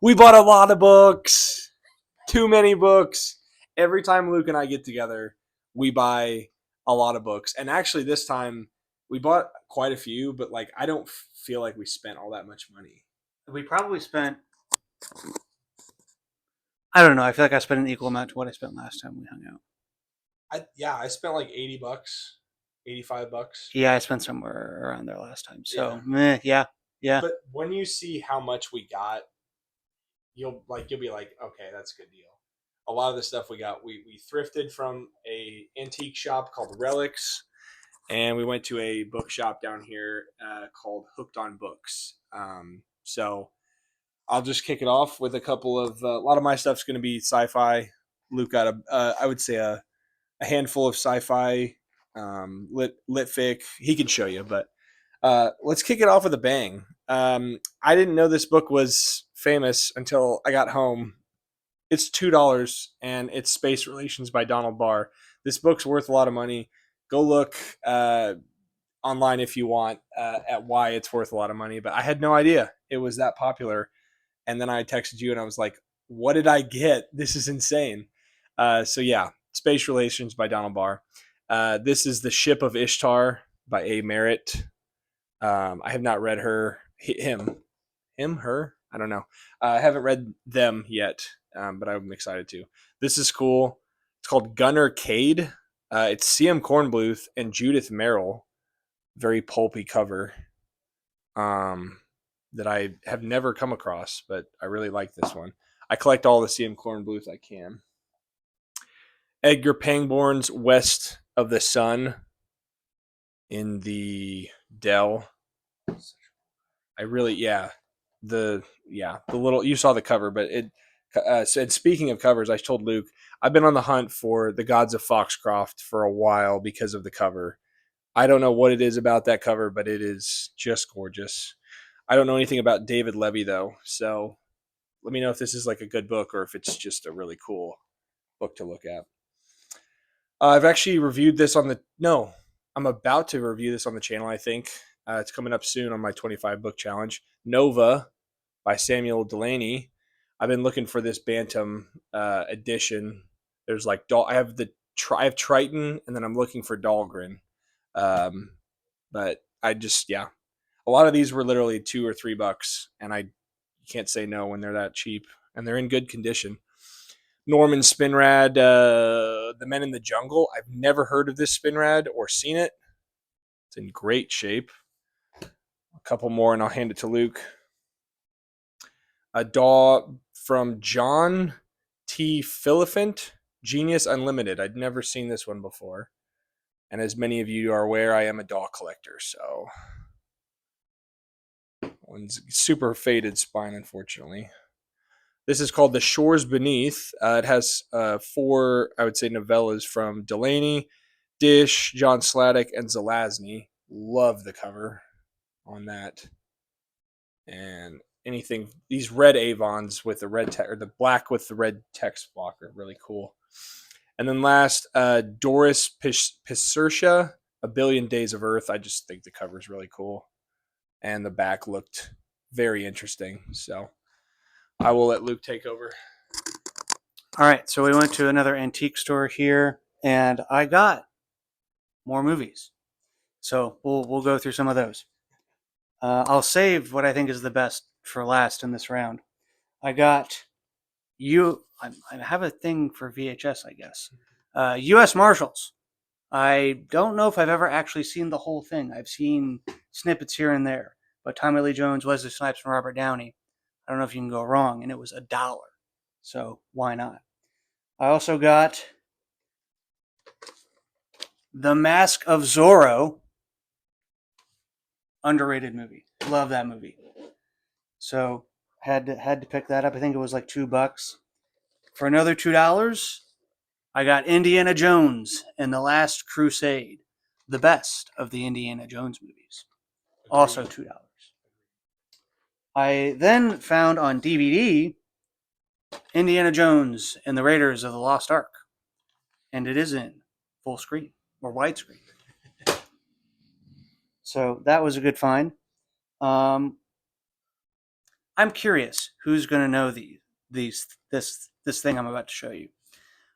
We bought a lot of books. Too many books. Every time Luke and I get together, we buy a lot of books. And actually, this time we bought quite a few, but like I don't feel like we spent all that much money. We probably spent, I don't know, I feel like I spent an equal amount to what I spent last time we hung out. I spent like $80, $85. Yeah, I spent somewhere around there last time. Yeah. So, yeah, yeah. But when you see how much we got, you'll be like, okay, that's a good deal. A lot of the stuff we got, we thrifted from a antique shop called Relics, and we went to a bookshop down here called Hooked on Books. So I'll just kick it off with a couple of a lot of my stuff's going to be sci-fi. Luke got I would say a handful of sci-fi, lit fic. He can show you, but let's kick it off with a bang. I didn't know this book was famous until I got home. It's $2, and it's Space Relations by Donald Barr. This book's worth a lot of money. Go look online if you want at why it's worth a lot of money. But I had no idea it was that popular. And then I texted you, and I was like, "What did I get? This is insane." So yeah, Space Relations by Donald Barr. This is The Ship of Ishtar by A. Merritt. I have not read her. I don't know. I haven't read them yet, but I'm excited to. This is cool. It's called Gunner Cade. It's C.M. Kornbluth and Judith Merrill. Very pulpy cover that I have never come across, but I really like this one. I collect all the C.M. Kornbluth I can. Edgar Pangborn's West of the Sun in the Dell. The little, you saw the cover, but it said, speaking of covers, I told Luke I've been on the hunt for the Gods of Foxcroft for a while because of the cover. I don't know what it is about that cover, but it is just gorgeous. I don't know anything about David Levy though, so let me know if this is like a good book or if it's just a really cool book to look at. I've actually reviewed this on the no, I'm about to review this on the channel. I think it's coming up soon on my 25 book challenge. Nova by Samuel Delaney. I've been looking for this Bantam edition. There's like I have Triton, and then I'm looking for Dahlgren. But I just a lot of these were literally $2 or $3, and I can't say no when they're that cheap and they're in good condition. Norman Spinrad, The Men in the Jungle. I've never heard of this Spinrad or seen it. It's in great shape. A couple more, and I'll hand it to Luke. A DAW from John T. Philippant, Genius Unlimited. I'd never seen this one before. And as many of you are aware, I am a DAW collector, so one's super faded spine, unfortunately. This is called The Shores Beneath. It has 4, I would say, novellas from Delaney, Dish, John Sladek, and Zelazny. Love the cover on that. And anything, these red Avons with the red or the black with the red text block are really cool. And then last, Doris Pisertia, A Billion Days of Earth. I just think the cover is really cool. And the back looked very interesting. So I will let Luke take over. All right, so we went to another antique store here, and I got more movies. So we'll go through some of those. I'll save what I think is the best for last in this round. I got I have a thing for VHS, I guess. U.S. Marshals. I don't know if I've ever actually seen the whole thing. I've seen snippets here and there. But Tommy Lee Jones, Wesley Snipes, and Robert Downey. I don't know if you can go wrong. And it was $1. So why not? I also got The Mask of Zorro. Underrated movie. Love that movie. So had to pick that up. I think it was like $2. For another $2, I got Indiana Jones and the Last Crusade, the best of the Indiana Jones movies. Also $2. I then found on DVD Indiana Jones and the Raiders of the Lost Ark, and it is in full screen or widescreen. So that was a good find. I'm curious who's going to know this thing I'm about to show you.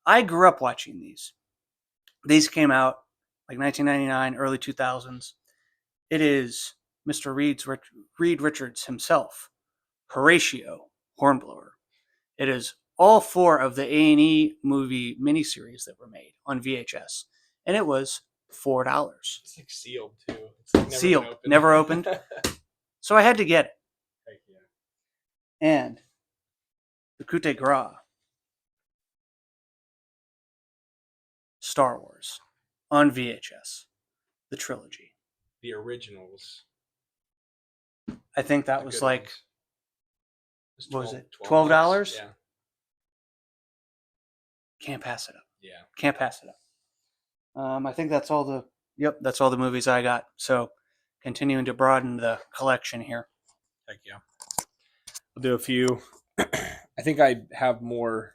I grew up watching these. These came out like 1999, early 2000s. It is Mr. Reed Richards himself, Horatio Hornblower. It is all four of the A&E movie miniseries that were made on VHS, and it was $4. It's like sealed too. It's like never Sealed, been opened. never opened. So I had to get it. Heck yeah. And the coup de grace, Star Wars, on VHS, the trilogy. The originals. I think that The was good like, ones. what was it, $12? Yeah. Can't pass it up. Yeah. Can't pass it up. I think that's all that's all the movies I got. So continuing to broaden the collection here. Heck yeah. I'll do a few. I think I have more.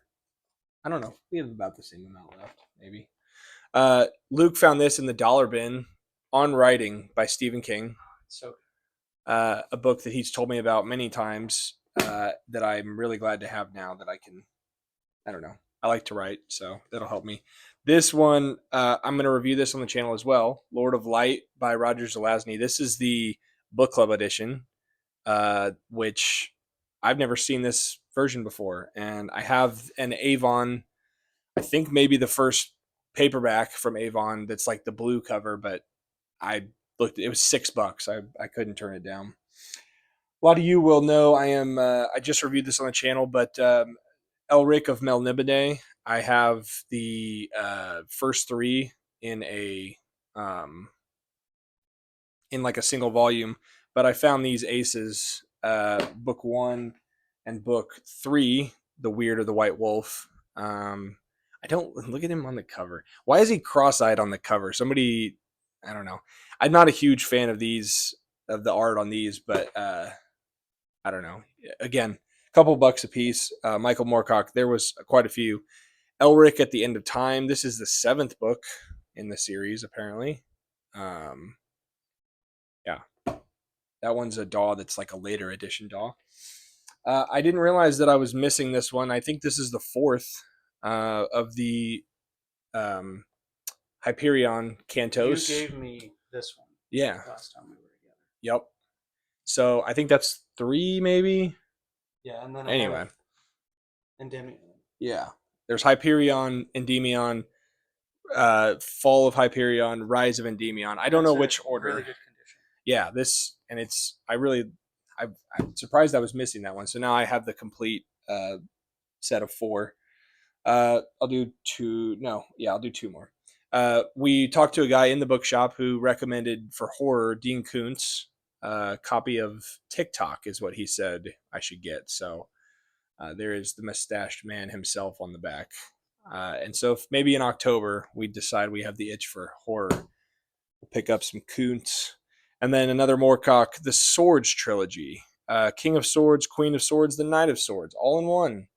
I don't know. We have about the same amount left, maybe. Luke found this in the dollar bin, On Writing by Stephen King. So a book that he's told me about many times that I'm really glad to have now that I can, I don't know. I like to write, so that'll help me. This one, I'm going to review this on the channel as well. Lord of Light by Roger Zelazny. This is the book club edition, which I've never seen this version before. And I have an Avon, I think maybe the first paperback from Avon that's like the blue cover, but I looked, it was $6. I couldn't turn it down. A lot of you will know I just reviewed this on the channel, but Elric of Melniboné. I have the first three in a in like a single volume, but I found these aces, book 1 and book 3, The Weird of the White Wolf. I don't look at him on the cover. Why is he cross-eyed on the cover? Somebody, I don't know. I'm not a huge fan of these, of the art on these, but I don't know. Again, a couple bucks a piece. Michael Moorcock, there was quite a few. Elric at the End of Time. This is the 7th book in the series, apparently. Yeah, that one's a DAW that's like a later edition DAW. I didn't realize that I was missing this one. I think this is the 4th of the Hyperion Cantos. you gave me this one. Yeah. Last time we were together. Yep. So I think that's 3, maybe. Yeah, and then anyway. Endymion. Yeah. There's Hyperion, Endymion, Fall of Hyperion, Rise of Endymion. I don't know which order. Really good condition. Yeah, this, and it's, I'm surprised I was missing that one. So now I have the complete set of 4. I'll do 2. No, yeah, I'll do 2 more. We talked to a guy in the bookshop who recommended for horror Dean Koontz. Copy of TikTok is what he said I should get. So there is the mustached man himself on the back. And so if maybe in October we decide we have the itch for horror, we'll pick up some Koontz. And then another Moorcock, the Swords trilogy. King of Swords, Queen of Swords, the Knight of Swords, all in one.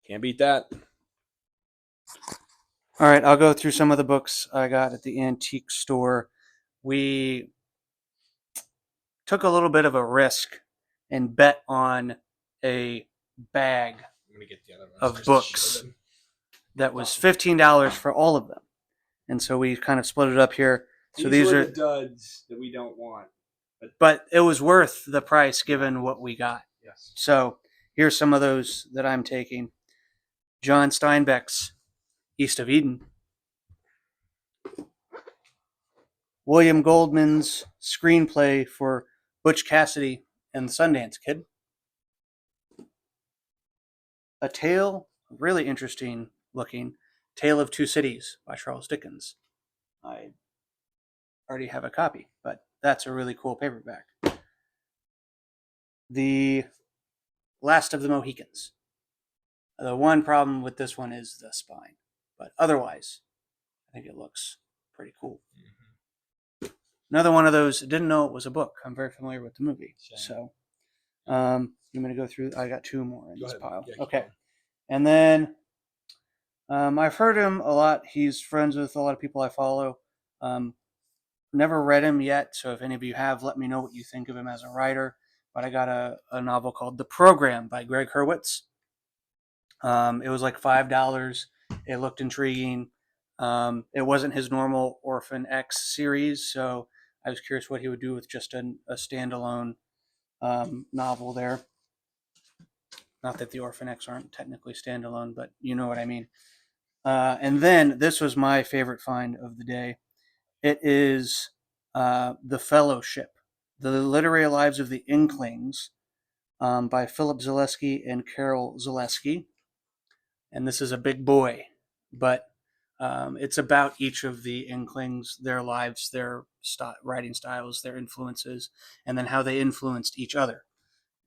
Can't beat that. All right, I'll go through some of the books I got at the antique store. We took a little bit of a risk and bet on a bag of books that was $15 for all of them. And so we kind of split it up here. So these are the duds that we don't want. But it was worth the price given what we got. Yes. So here's some of those that I'm taking. John Steinbeck's East of Eden. William Goldman's screenplay for Butch Cassidy and the Sundance Kid. A Tale, really interesting looking, Tale of Two Cities by Charles Dickens. I already have a copy, but that's a really cool paperback. The Last of the Mohicans. The one problem with this one is the spine, but otherwise, I think it looks pretty cool. Mm-hmm. Another one of those, didn't know it was a book. I'm very familiar with the movie. Same. So I'm going to go through, I got 2 more in this pile. Yeah, okay. And then I've heard him a lot. He's friends with a lot of people I follow. Never read him yet, so if any of you have, let me know what you think of him as a writer. but I got a novel called The Program by Greg Hurwitz. It was like $5. It looked intriguing. It wasn't his normal Orphan X series, so I was curious what he would do with just a standalone novel there. Not that the Orphan X aren't technically standalone, but you know what I mean. And then this was my favorite find of the day. It is The Fellowship, The Literary Lives of the Inklings by Philip Zaleski and Carol Zaleski. And this is a big boy, but it's about each of the Inklings, their lives, their writing styles, their influences, and then how they influenced each other.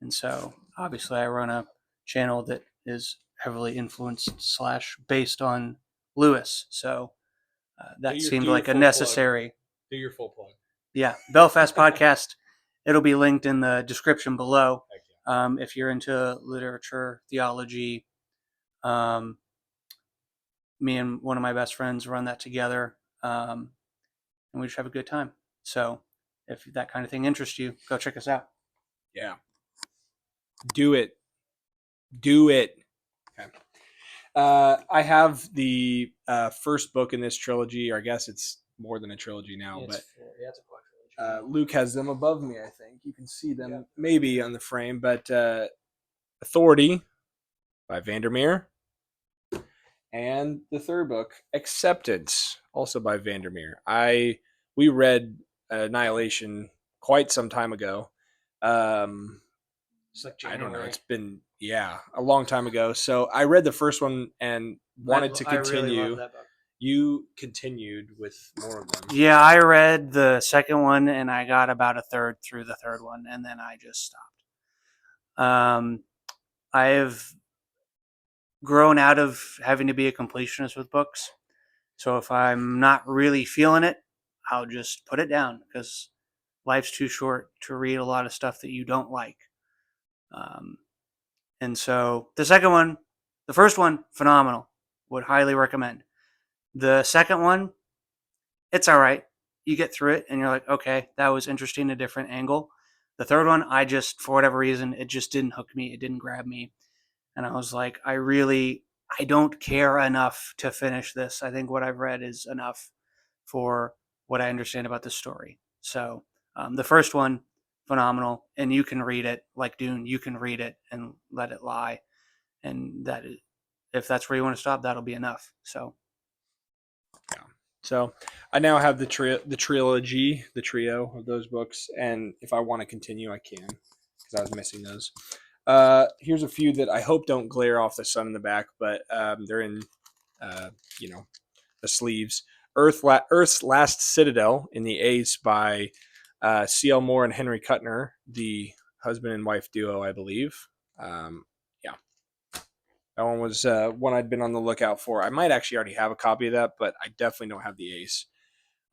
And so, obviously, I run a channel that is heavily influenced / based on Lewis. So that seemed like a necessary. Do your full plug. Yeah, Belfast podcast. It'll be linked in the description below. If you're into literature, theology, me and one of my best friends run that together, and we just have a good time. So if that kind of thing interests you, go check us out. Yeah. Do it. Do it. Okay. I have the first book in this trilogy, or I guess it's more than a trilogy now, but it's a quadrilogy. Luke has them above me, I think. You can see them maybe on the frame, but Authority by Vandermeer. And the third book, Acceptance, also by Vandermeer. We read Annihilation quite some time ago. It's like I don't know. January. It's been a long time ago. So I read the first one and wanted to continue. I really love that book. You continued with more of them. Yeah, I read the second one and I got about a third through the third one, and then I just stopped. I have grown out of having to be a completionist with books. So if I'm not really feeling it, I'll just put it down because life's too short to read a lot of stuff that you don't like. And so the first one, phenomenal. Would highly recommend. The second one, it's all right. You get through it and you're like, okay, that was interesting, a different angle. The third one, for whatever reason, it just didn't hook me. It didn't grab me. And I was like, I don't care enough to finish this. I think what I've read is enough for what I understand about the story. So the first one, phenomenal. And you can read it like Dune. You can read it and let it lie. And if that's where you want to stop, that'll be enough. So So I now have the trilogy, the trio of those books, and if I want to continue, I can because I was missing those. Here's a few that I hope don't glare off the sun in the back, but they're in, the sleeves. Earth's Last Citadel in the Ace by C.L. Moore and Henry Kuttner, the husband and wife duo, I believe. That one was one I'd been on the lookout for. I might actually already have a copy of that, but I definitely don't have the Ace.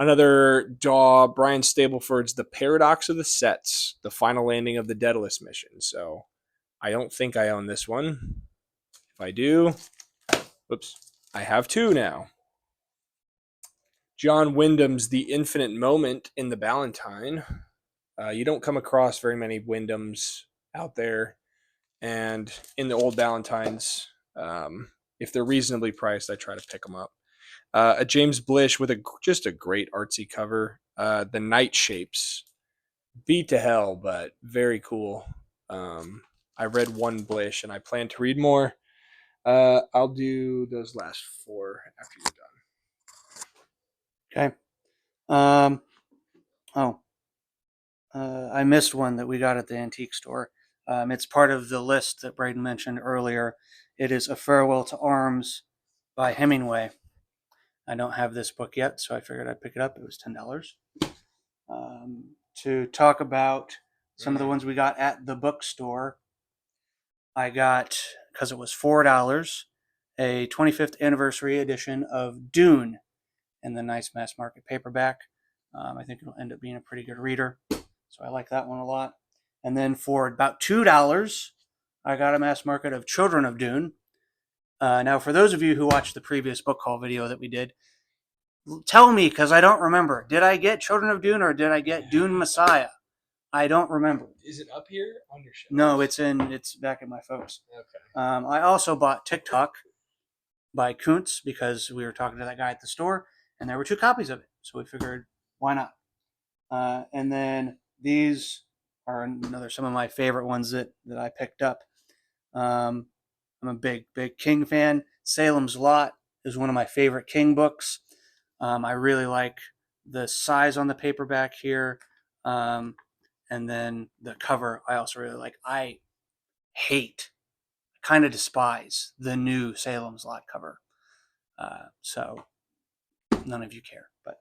Another Brian Stableford's The Paradox of the Sets, the final landing of the Daedalus mission. So I don't think I own this one. If I do, I have two now. John Wyndham's The Infinite Moment in the Ballantine. You don't come across very many Wyndhams out there. And in the old Ballantines, if they're reasonably priced, I try to pick them up. A James Blish with just a great artsy cover. The Night Shapes. Beat to hell, but very cool. I read one Blish, and I plan to read more. I'll do those last four after you're done. Okay. I missed one that we got at the antique store. It's part of the list that Braden mentioned earlier. It is A Farewell to Arms by Hemingway. I don't have this book yet, so I figured I'd pick it up. It was $10. To talk about some of the ones we got at the bookstore, I got, because it was $4, a 25th anniversary edition of Dune in the nice mass market paperback. I think it'll end up being a pretty good reader, so I like that one a lot. And then for about $2, I got a mass market of Children of Dune. Now, for those of you who watched the previous book haul video that we did, tell me, because I don't remember. Did I get Children of Dune or did I get Dune Messiah? I don't remember. Is it up here on your shelf? No, it's back at my folks. Okay. I also bought TikTok by Kuntz because we were talking to that guy at the store, and there were 2 copies of it. So we figured, why not? And then these are another some of my favorite ones that I picked up. I'm a big King fan. Salem's Lot is one of my favorite King books. I really like the size on the paperback here, and then the cover. I also really like. I hate, kind of despise the new Salem's Lot cover. So none of you care, but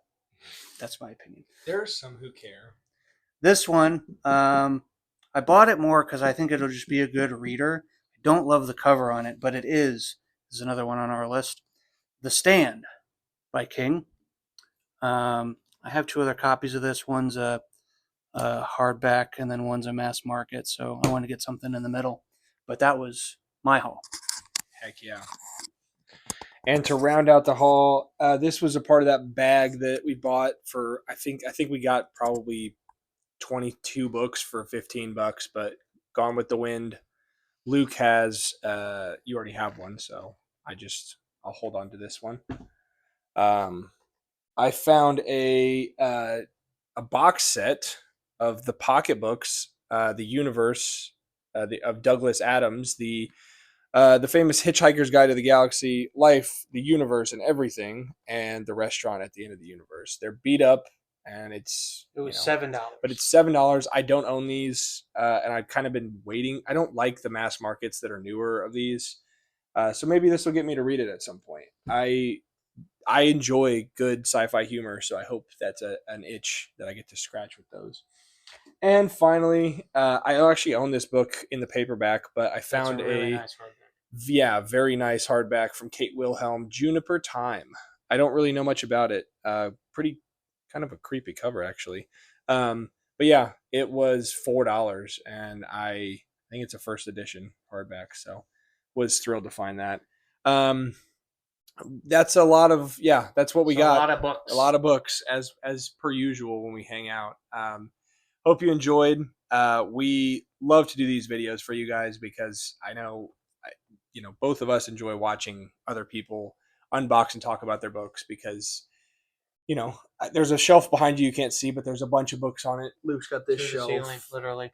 that's my opinion. There are some who care. This one, I bought it more because I think it'll just be a good reader. I don't love the cover on it, but it is. There's another one on our list. The Stand by King. I have 2 other copies of this. One's a hardback, and then one's a mass market. So I want to get something in the middle. But that was my haul. Heck yeah. And to round out the haul, this was a part of that bag that we bought for. I think we got probably 22 books for $15, but Gone with the Wind. Luke has. You already have one, so I'll hold on to this one. I found a box set of the pocketbooks, the universe, of Douglas Adams, the famous Hitchhiker's Guide to the Galaxy, Life, the Universe, and Everything, and the Restaurant at the End of the Universe. They're beat up, and It was $7, but it's $7. I don't own these, and I've kind of been waiting. I don't like the mass markets that are newer of these, so maybe this will get me to read it at some point. I enjoy good sci-fi humor, so I hope that's an itch that I get to scratch with those. And finally, I actually own this book in the paperback, but I found That's a really nice hardback. Yeah, very nice hardback from Kate Wilhelm, Juniper Time. I don't really know much about it. Pretty kind of a creepy cover, actually. But yeah, it was $4, and I think it's a first edition hardback, so was thrilled to find that. That's a lot of that's what we got. A lot of books. A lot of books, as per usual when we hang out. Hope you enjoyed. We love to do these videos for you guys because I know, both of us enjoy watching other people unbox and talk about their books because, there's a shelf behind you can't see, but there's a bunch of books on it. Luke's got this shelf. Ceiling, literally.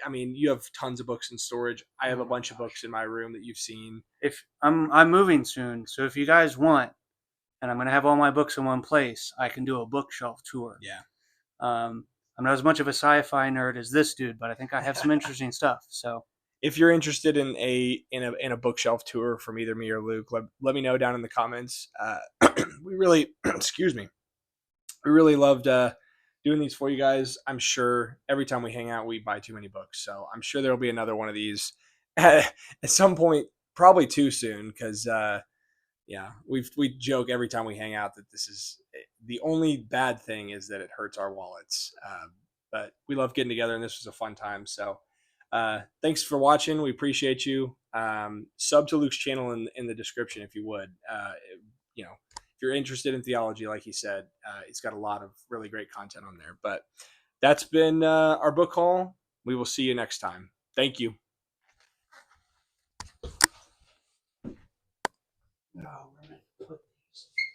I mean, you have tons of books in storage. I have a bunch of books in my room that you've seen. If I'm moving soon, so if you guys want, and I'm going to have all my books in one place, I can do a bookshelf tour. Yeah. I'm not as much of a sci-fi nerd as this dude, but I think I have some interesting stuff. So if you're interested in a bookshelf tour from either me or Luke, let me know down in the comments. We really, excuse me, we really loved doing these for you guys. I'm sure every time we hang out, we buy too many books, so I'm sure there'll be another one of these at some point, probably too soon, because we joke every time we hang out that this is the only bad thing is that it hurts our wallets. But we love getting together, and this was a fun time. So thanks for watching. We appreciate you. Sub to Luke's channel in the description if you would. If you're interested in theology, like he said, it's got a lot of really great content on there. But that's been our book haul. We will see you next time. Thank you. Oh,